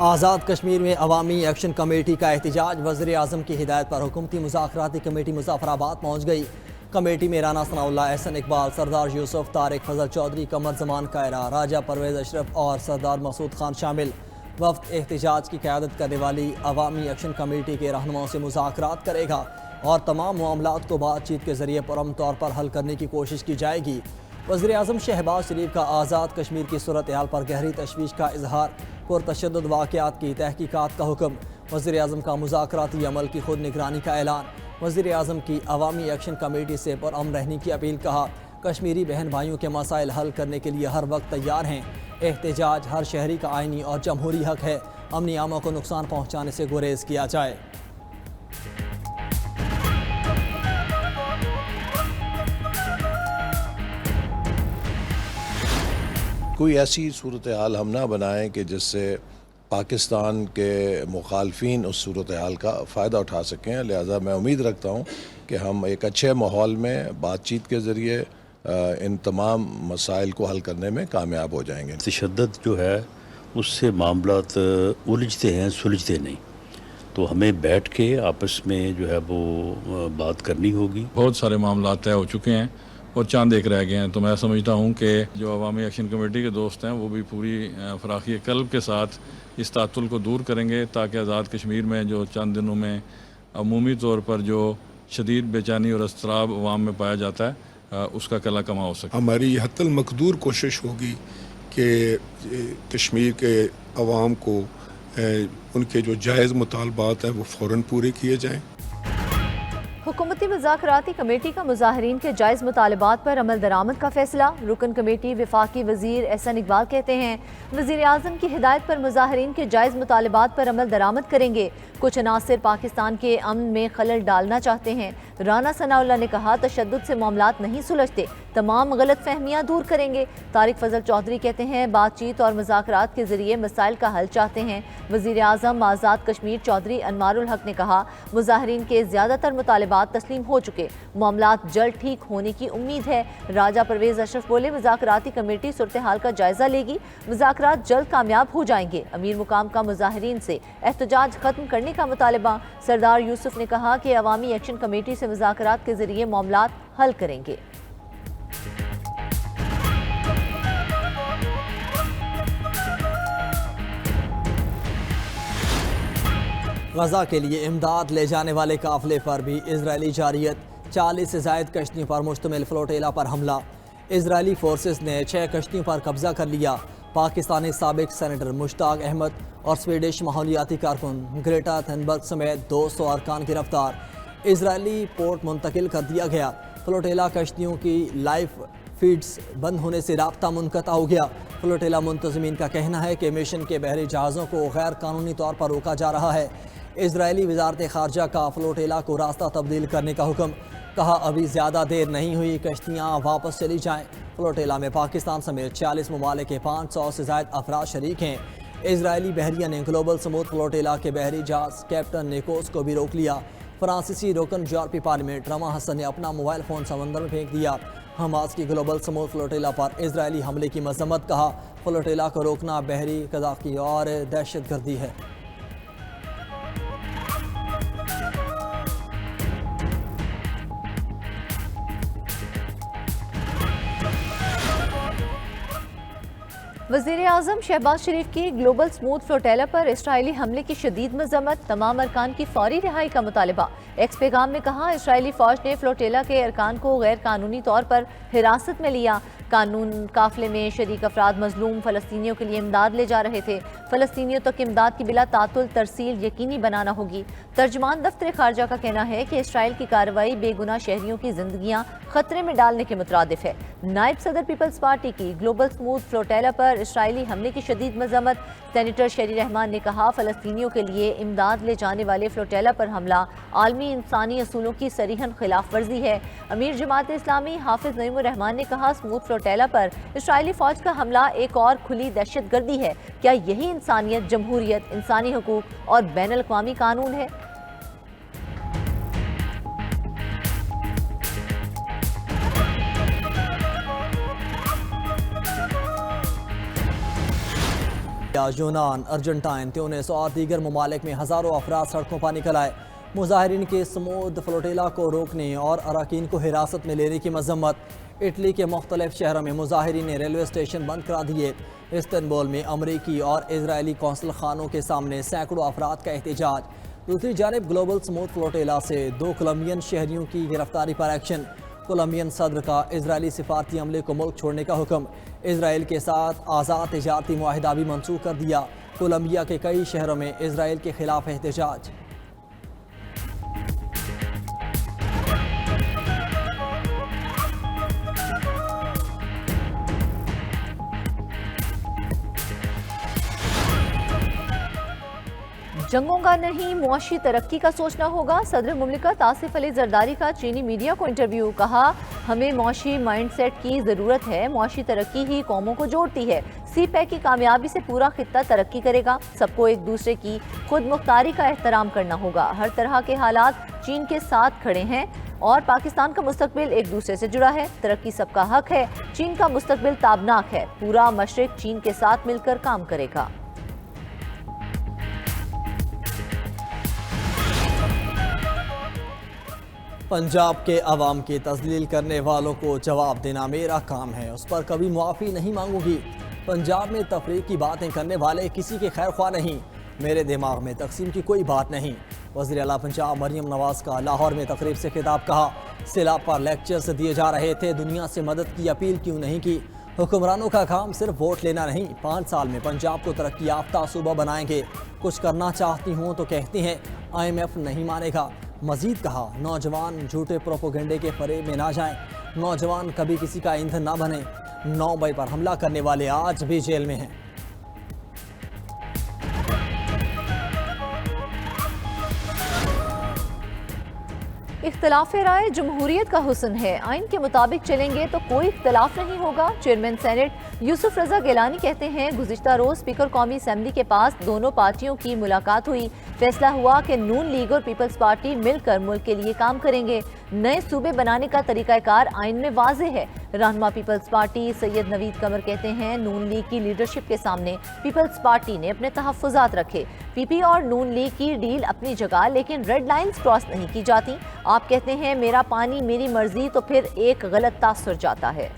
آزاد کشمیر میں عوامی action committee کا احتجاج، وزیر اعظم کی ہدایت پر حکومتی مذاکراتی کمیٹی مظفر آباد پہنچ گئی۔ کمیٹی میں رانا ثناء اللہ، احسن اقبال، سردار یوسف، طارق فضل چودھری، قمر زمان کائرہ، راجہ پرویز اشرف اور سردار مسعود خان شامل۔ وفد احتجاج کی قیادت کرنے والی عوامی ایکشن کمیٹی کے رہنماؤں سے مذاکرات کرے گا اور تمام معاملات کو بات چیت کے ذریعے پرامن طور پر حل کرنے کی کوشش کی جائے گی۔ وزیر اعظم شہباز شریف کا آزاد کشمیر کی صورتحال پر گہری تشویش کا اظہار، پرتشدد واقعات کی تحقیقات کا حکم۔ وزیر اعظم کا مذاکراتی عمل کی خود نگرانی کا اعلان۔ وزیر اعظم کی عوامی ایکشن کمیٹی سے پرامن رہنے کی اپیل، کہا کشمیری بہن بھائیوں کے مسائل حل کرنے کے لیے ہر وقت تیار ہیں۔ احتجاج ہر شہری کا آئینی اور جمہوری حق ہے، امنی عامہ کو نقصان پہنچانے سے گریز کیا جائے۔ کوئی ایسی صورتحال ہم نہ بنائیں کہ جس سے پاکستان کے مخالفین اس صورتحال کا فائدہ اٹھا سکیں، لہٰذا میں امید رکھتا ہوں کہ ہم ایک اچھے ماحول میں بات چیت کے ذریعے ان تمام مسائل کو حل کرنے میں کامیاب ہو جائیں گے۔ تشدد جو ہے اس سے معاملات الجھتے ہیں، سلجھتے نہیں، تو ہمیں بیٹھ کے آپس میں جو ہے وہ بات کرنی ہوگی۔ بہت سارے معاملات طے ہو چکے ہیں اور چاند ایک رہ گئے ہیں، تو میں سمجھتا ہوں کہ جو عوامی ایکشن کمیٹی کے دوست ہیں وہ بھی پوری فراخی قلب کے ساتھ اس تعطل کو دور کریں گے، تاکہ آزاد کشمیر میں جو چند دنوں میں عمومی طور پر جو شدید بے چینی اور اضطراب عوام میں پایا جاتا ہے اس کا کلا کما ہو سکے۔ ہماری حتی المقدور کوشش ہوگی کہ کشمیر کے عوام کو ان کے جو جائز مطالبات ہیں وہ فوراً پورے کیے جائیں۔ حکومتی مذاکراتی کمیٹی کا مظاہرین کے جائز مطالبات پر عمل درآمد کا فیصلہ۔ رکن کمیٹی وفاقی وزیر احسن اقبال کہتے ہیں وزیر اعظم کی ہدایت پر مظاہرین کے جائز مطالبات پر عمل درآمد کریں گے۔ کچھ عناصر پاکستان کے امن میں خلل ڈالنا چاہتے ہیں۔ رانا ثناء اللہ نے کہا تشدد سے معاملات نہیں سلجھتے، تمام غلط فہمیاں دور کریں گے۔ طارق فضل چودھری کہتے ہیں بات چیت اور مذاکرات کے ذریعے مسائل کا حل چاہتے ہیں۔ وزیر اعظم آزاد کشمیر چودھری انوار الحق نے کہا مظاہرین کے زیادہ تر مطالبات تسلیم ہو چکے، معاملات جلد ٹھیک ہونے کی امید ہے۔ راجہ پرویز اشرف بولے مذاکراتی کمیٹی صورتحال کا جائزہ لے گی، مذاکرات جلد کامیاب ہو جائیں گے۔ امیر مقام کا مظاہرین سے احتجاج ختم کرنے کا مطالبہ۔ سردار یوسف نے کہا کہ عوامی ایکشن کمیٹی سے مذاکرات کے ذریعے معاملات حل کریں گے۔ غزہ کے لیے امداد لے جانے والے قافلے پر بھی اسرائیلی جارحیت، 40 سے زائد کشتیوں پر مشتمل فلوٹیلا پر حملہ۔ اسرائیلی فورسز نے 6 کشتیوں پر قبضہ کر لیا۔ پاکستانی سابق سینیٹر مشتاق احمد اور سویڈش ماحولیاتی کارکن گریٹا تھنبرگ سمیت 200 ارکان گرفتار، اسرائیلی پورٹ منتقل کر دیا گیا۔ فلوٹیلا کشتیوں کی لائف فیڈز بند ہونے سے رابطہ منقطع ہو گیا۔ فلوٹیلا منتظمین کا کہنا ہے کہ مشن کے بحری جہازوں کو غیر قانونی طور پر روکا جا رہا ہے۔ اسرائیلی وزارت خارجہ کا فلوٹیلا کو راستہ تبدیل کرنے کا حکم، کہا ابھی زیادہ دیر نہیں ہوئی، کشتیاں واپس چلی جائیں۔ فلوٹیلا میں پاکستان سمیت 40 ممالک کے 500 سے زائد افراد شریک ہیں۔ اسرائیلی بحریہ نے گلوبل سموتھ فلوٹیلا کے بحری جہاز کیپٹن نیکوس کو بھی روک لیا۔ فرانسیسی رکن یورپی پارلیمنٹ رما حسن نے اپنا موبائل فون سمندر میں پھینک دیا۔ حماس کی گلوبل سموتھ فلوٹیلا پر اسرائیلی حملے کی مذمت، کہا فلوٹیلا کو روکنا بحری قذافی اور دہشت گردی ہے۔ وزیر اعظم شہباز شریف کی گلوبل سموتھ فلوٹیلا پر اسرائیلی حملے کی شدید مذمت، تمام ارکان کی فوری رہائی کا مطالبہ۔ ایکس پیغام میں کہا اسرائیلی فوج نے فلوٹیلا کے ارکان کو غیر قانونی طور پر حراست میں لیا۔ قافلے میں شریک افراد مظلوم فلسطینیوں کے لیے امداد لے جا رہے تھے۔ فلسطینیوں تک امداد کی بلا تعطل ترسیل یقینی بنانا ہوگی۔ ترجمان دفتر خارجہ کا کہنا ہے کہ اسرائیل کی کارروائی بے گناہ شہریوں کی زندگیاں خطرے میں ڈالنے کے مترادف ہے۔ نائب صدر پیپلز پارٹی کی گلوبل سموتھ فلوٹیلا پر اسرائیلی حملے کی شدید مذمت۔ سینیٹر شیری رحمان نے کہا فلسطینیوں کے لیے امداد لے جانے والے فلوٹیلا پر حملہ عالمی انسانی اصولوں کی صریحاً خلاف ورزی ہے۔ امیر جماعت اسلامی حافظ نعیم الرحمان نے کہا سموتھ فلوٹیلا پر اسرائیلی فوج کا حملہ ایک اور کھلی دہشت گردی ہے۔ کیا یہی انسانیت، جمہوریت، انسانی حقوق اور بین الاقوامی قانون ہے؟ یونان، ارجنٹائن، تیونس اور دیگر ممالک میں ہزاروں افراد سڑکوں پر نکل آئے۔ مظاہرین کے سمود فلوٹیلا کو روکنے اور اراکین کو حراست میں لینے کی مذمت۔ اٹلی کے مختلف شہروں میں مظاہرین نے ریلوے اسٹیشن بند کرا دیے۔ استنبول میں امریکی اور اسرائیلی قونصل خانوں کے سامنے سینکڑوں افراد کا احتجاج۔ دوسری جانب گلوبل سموتھ فلوٹیلا سے 2 کولمبین شہریوں کی گرفتاری پر ایکشن۔ کولمبین صدر کا اسرائیلی سفارتی عملے کو ملک چھوڑنے کا حکم۔ اسرائیل کے ساتھ آزاد تجارتی معاہدہ بھی منسوخ کر دیا۔ کولمبیا کے کئی شہروں میں اسرائیل کے خلاف احتجاج۔ جنگوں کا نہیں، معاشی ترقی کا سوچنا ہوگا۔ صدر مملکت آصف علی زرداری کا چینی میڈیا کو انٹرویو۔ کہا، ہمیں معاشی مائنڈ سیٹ کی ضرورت ہے، معاشی ترقی ہی قوموں کو جوڑتی ہے۔ سی پیک کی کامیابی سے پورا خطہ ترقی کرے گا۔ سب کو ایک دوسرے کی خود مختاری کا احترام کرنا ہوگا۔ ہر طرح کے حالات چین کے ساتھ کھڑے ہیں اور پاکستان کا مستقبل ایک دوسرے سے جڑا ہے۔ ترقی سب کا حق ہے، چین کا مستقبل تابناک ہے۔ پورا مشرق چین کے ساتھ مل کر کام کرے گا۔ پنجاب کے عوام کی تذلیل کرنے والوں کو جواب دینا میرا کام ہے، اس پر کبھی معافی نہیں مانگوں گی۔ پنجاب میں تفریق کی باتیں کرنے والے کسی کے خیر خواہ نہیں، میرے دماغ میں تقسیم کی کوئی بات نہیں۔ وزیر اعلیٰ پنجاب مریم نواز کا لاہور میں تقریب سے خطاب۔ کہا، سیلاب پر لیکچرز دیے جا رہے تھے، دنیا سے مدد کی اپیل کیوں نہیں کی؟ حکمرانوں کا کام صرف ووٹ لینا نہیں، 5 سال میں پنجاب کو ترقی یافتہ صوبہ بنائیں گے۔ کچھ کرنا چاہتی ہوں تو کہتی ہیں IMF نہیں مانے گا۔ مزید کہا، نوجوان جھوٹے پروپیگنڈے کے فریب میں نہ جائیں، نوجوان کبھی کسی کا ایندھن نہ بنے۔ 9 مئی پر حملہ کرنے والے آج بھی جیل میں ہیں۔ اختلاف رائے جمہوریت کا حسن ہے، آئین کے مطابق چلیں گے تو کوئی اختلاف نہیں ہوگا۔ چیئرمین سینٹ یوسف رضا گیلانی کہتے ہیں، گزشتہ روز اسپیکر قومی اسمبلی کے پاس دونوں پارٹیوں کی ملاقات ہوئی، فیصلہ ہوا کہ نون لیگ اور پیپلز پارٹی مل کر ملک کے لیے کام کریں گے۔ نئے صوبے بنانے کا طریقہ کار آئین میں واضح ہے۔ رہنما پیپلز پارٹی سید نوید قمر کہتے ہیں، نون لیگ کی لیڈرشپ کے سامنے پیپلز پارٹی نے اپنے تحفظات رکھے۔ پی پی اور نون لیگ کی ڈیل اپنی جگہ، لیکن ریڈ لائنز کراس نہیں کی جاتی۔ آپ کہتے ہیں میرا پانی میری مرضی، تو پھر ایک غلط تاثر جاتا ہے۔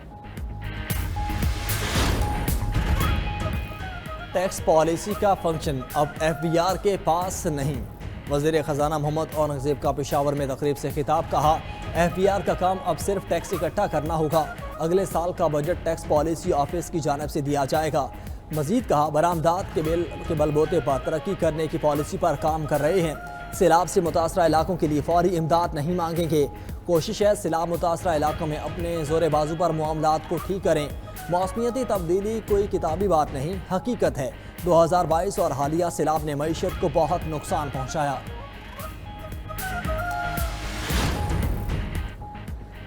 ٹیکس پالیسی کا فنکشن اب FBR کے پاس نہیں۔ وزیر خزانہ محمد اورنگزیب کا پشاور میں تقریب سے خطاب۔ کہا، FBR کا کام اب صرف ٹیکس اکٹھا کرنا ہوگا، اگلے سال کا بجٹ ٹیکس پالیسی آفس کی جانب سے دیا جائے گا۔ مزید کہا، برآمدات کے بل بوتے پر ترقی کرنے کی پالیسی پر کام کر رہے ہیں۔ سیلاب سے متاثرہ علاقوں کے لیے فوری امداد نہیں مانگیں گے۔ کوشش ہے سیلاب متاثرہ علاقوں میں اپنے زور بازو پر معاملات کو ٹھیک کریں۔ موسمیاتی تبدیلی کوئی کتابی بات نہیں، حقیقت ہے۔ 2022 اور حالیہ سیلاب نے معیشت کو بہت نقصان پہنچایا۔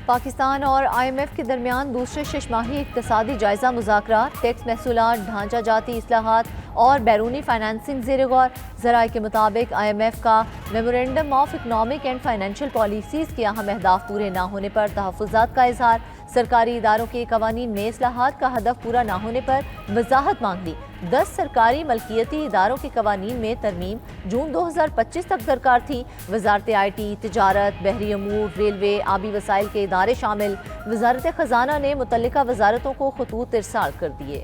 پاکستان اور IMF کے درمیان دوسرے 6 ماہی اقتصادی جائزہ مذاکرات، ٹیکس محصولات، ڈھانچہ جاتی اصلاحات اور بیرونی فائنانسنگ زیر غور۔ ذرائع کے مطابق IMF کا memorandum of economic and financial policies کے اہم اہداف پورے نہ ہونے پر تحفظات کا اظہار۔ سرکاری اداروں کے قوانین میں اصلاحات کا ہدف پورا نہ ہونے پر وضاحت مانگ لی۔ 10 سرکاری ملکیتی اداروں کے قوانین میں ترمیم جون 2025 تک درکار تھی۔ وزارت IT، تجارت، بحری امور، ریلوے، آبی وسائل کے ادارے شامل۔ وزارت خزانہ نے متعلقہ وزارتوں کو خطوط ارسال کر دیے۔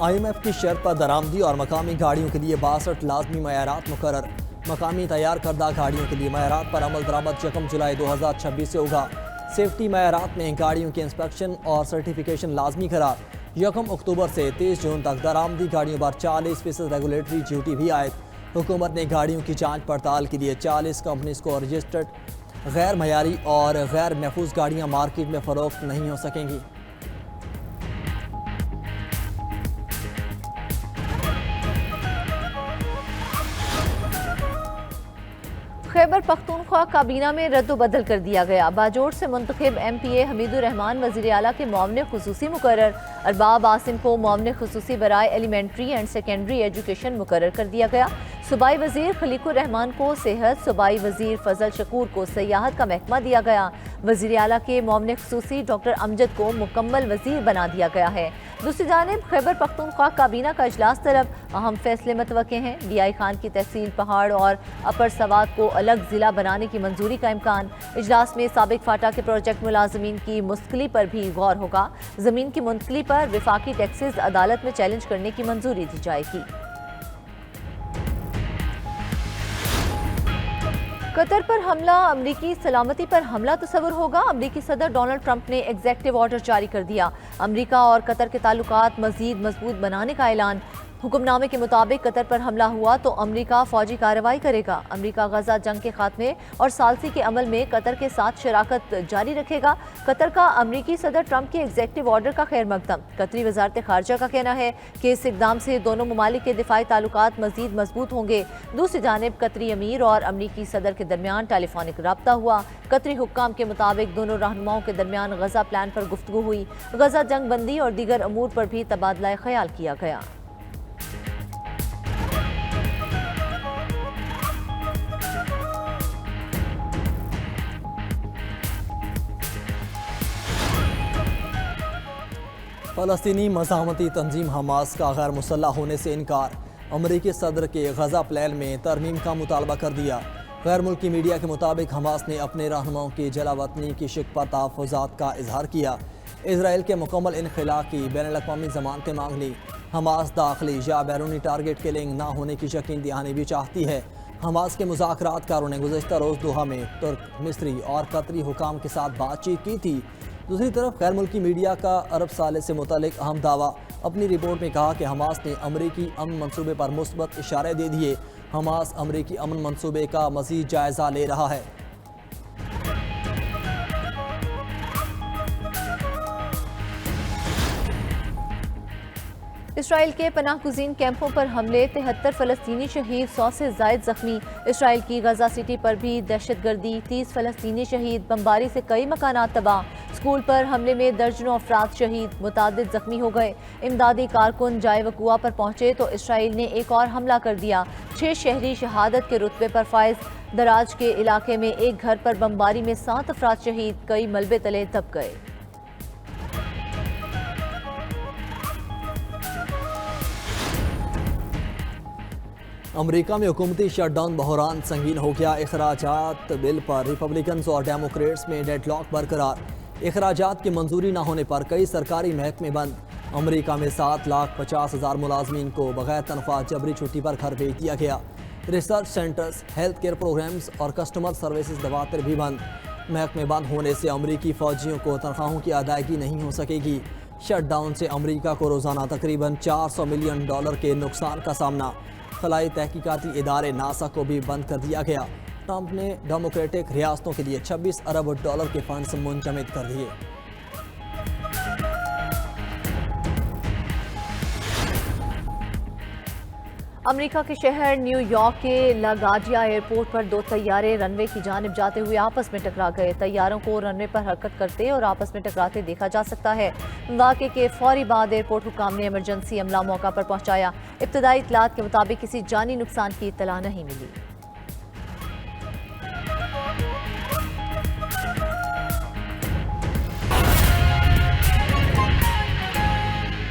IMF کی شرط پر درآمدی اور مقامی گاڑیوں کے لیے 62 لازمی معیارات مقرر۔ مقامی تیار کردہ گاڑیوں کے لیے معیارات پر عمل درآمد 1 جولائی 2026 سے ہوگا۔ سیفٹی معیارات میں گاڑیوں کے انسپیکشن اور سرٹیفیکیشن لازمی قرار۔ 1 اکتوبر سے 30 جون تک درآمدی گاڑیوں پر 40% ریگولیٹری ڈیوٹی بھی عائد۔ حکومت نے گاڑیوں کی جانچ پڑتال کے لیے 40 کمپنیز کو رجسٹرڈ۔ غیر معیاری اور غیر محفوظ گاڑیاں مارکیٹ میں فروخت نہیں ہو سکیں گی۔ خیبر پختونخوا کابینہ میں رد و بدل کر دیا گیا۔ باجوڑ سے منتخب MPA حمید الرحمان وزیر اعلیٰ کے معاون خصوصی مقرر۔ ارباب عاصم کو معاون خصوصی برائے ایلیمنٹری اینڈ سیکنڈری ایجوکیشن مقرر کر دیا گیا۔ صوبائی وزیر خلیق الرحمان کو صحت، صوبائی وزیر فضل شکور کو سیاحت کا محکمہ دیا گیا۔ وزیر اعلیٰ کے معاون خصوصی ڈاکٹر امجد کو مکمل وزیر بنا دیا گیا ہے۔ دوسری جانب خیبر پختونخوا کابینہ کا اجلاس طلب، اہم فیصلے متوقع ہیں۔ ڈی آئی خان کی تحصیل پہاڑ اور اپر سوات کو الگ ضلع بنانے کی منظوری کا امکان۔ اجلاس میں سابق فاٹا کے پروجیکٹ ملازمین کی منتقلی پر بھی غور ہوگا۔ زمین کی منتقلی پر وفاقی ٹیکسز عدالت میں چیلنج کرنے کی منظوری دی جائے گی۔ قطر پر حملہ، امریکی سلامتی پر حملہ تصور ہوگا؟ امریکی صدر ڈونلڈ ٹرمپ نے ایگزیکٹو آرڈر جاری کر دیا۔ امریکہ اور قطر کے تعلقات مزید مضبوط بنانے کا اعلان۔ حکم نامے کے مطابق قطر پر حملہ ہوا تو امریکہ فوجی کارروائی کرے گا۔ امریکہ غزہ جنگ کے خاتمے اور ثالثی کے عمل میں قطر کے ساتھ شراکت جاری رکھے گا۔ قطر کا امریکی صدر ٹرمپ کے ایگزیکٹو آرڈر کا خیر مقدم۔ قطری وزارت خارجہ کا کہنا ہے کہ اس اقدام سے دونوں ممالک کے دفاعی تعلقات مزید مضبوط ہوں گے۔ دوسری جانب قطری امیر اور امریکی صدر کے درمیان ٹیلی فونک رابطہ ہوا۔ قطری حکام کے مطابق دونوں رہنماؤں کے درمیان غزہ پلان پر گفتگو ہوئی۔ غزہ جنگ بندی اور دیگر امور پر بھی تبادلہ خیال کیا گیا۔ فلسطینی مزاحمتی تنظیم حماس کا غیر مسلح ہونے سے انکار۔ امریکی صدر کے غزہ پلان میں ترمیم کا مطالبہ کر دیا۔ غیر ملکی میڈیا کے مطابق حماس نے اپنے رہنماؤں کی جلا وطنی کی شق پر تحفظات کا اظہار کیا۔ اسرائیل کے مکمل انخلا کی بین الاقوامی ضمانتیں مانگ لی۔ حماس داخلی یا بیرونی ٹارگٹ کلنگ نہ ہونے کی یقین دہانی بھی چاہتی ہے۔ حماس کے مذاکرات کاروں نے گزشتہ روز دوحہ میں ترک، مصری اور قطری حکام کے ساتھ بات چیت کی تھی۔ دوسری طرف غیر ملکی میڈیا کا عرب سالے سے متعلق اہم دعویٰ۔ اپنی رپورٹ میں کہا کہ حماس نے امریکی امن منصوبے پر مثبت اشارے دے دیے۔ حماس امریکی امن منصوبے کا مزید جائزہ لے رہا ہے۔ اسرائیل کے پناہ گزین کیمپوں پر حملے، 73 فلسطینی شہید، 100 سے زائد زخمی۔ اسرائیل کی غزہ سٹی پر بھی دہشت گردی، 30 فلسطینی شہید، بمباری سے کئی مکانات تباہ۔ اسکول پر حملے میں درجنوں افراد شہید، متعدد زخمی ہو گئے۔ امدادی کارکن جائے وقوع پر پہنچے تو اسرائیل نے ایک اور حملہ کر دیا۔ 6 شہری شہادت کے رتبے پر فائز۔ دراج کے علاقے میں ایک گھر پر بمباری میں 7 افراد شہید، کئی ملبے تلے دب گئے۔ امریکہ میں حکومتی شٹ ڈاؤن بحران سنگین ہو گیا۔ اخراجات بل پر ریپبلکنز اور ڈیموکریٹس میں ڈیڈ لاک برقرار۔ اخراجات کی منظوری نہ ہونے پر کئی سرکاری محکمے بند۔ امریکہ میں 7,50,000 ملازمین کو بغیر تنخواہ جبری چھٹی پر گھر بھیج دیا گیا۔ Research centres, health care programmes اور کسٹمر سروسز دفاتر بھی بند۔ محکمے بند ہونے سے امریکی فوجیوں کو تنخواہوں کی ادائیگی نہیں ہو سکے گی۔ شٹ ڈاؤن سے امریکہ کو روزانہ تقریباً $400 ملین کے نقصان کا سامنا۔ خلائی تحقیقاتی ادارے ناسا کو بھی بند کر دیا گیا۔ ٹرمپ نے ڈیموکریٹک ریاستوں کے لیے $26 ارب کے فنڈز منجمد کر دیے۔ امریکہ کے شہر نیو یارک کے لاگارڈیا ایئرپورٹ پر 2 طیارے رن وے کی جانب جاتے ہوئے آپس میں ٹکرا گئے۔ طیاروں کو رن وے پر حرکت کرتے اور آپس میں ٹکراتے دیکھا جا سکتا ہے۔ واقعے کے فوری بعد ایئرپورٹ حکام نے ایمرجنسی عملہ موقع پر پہنچایا۔ ابتدائی اطلاعات کے مطابق کسی جانی نقصان کی اطلاع نہیں ملی۔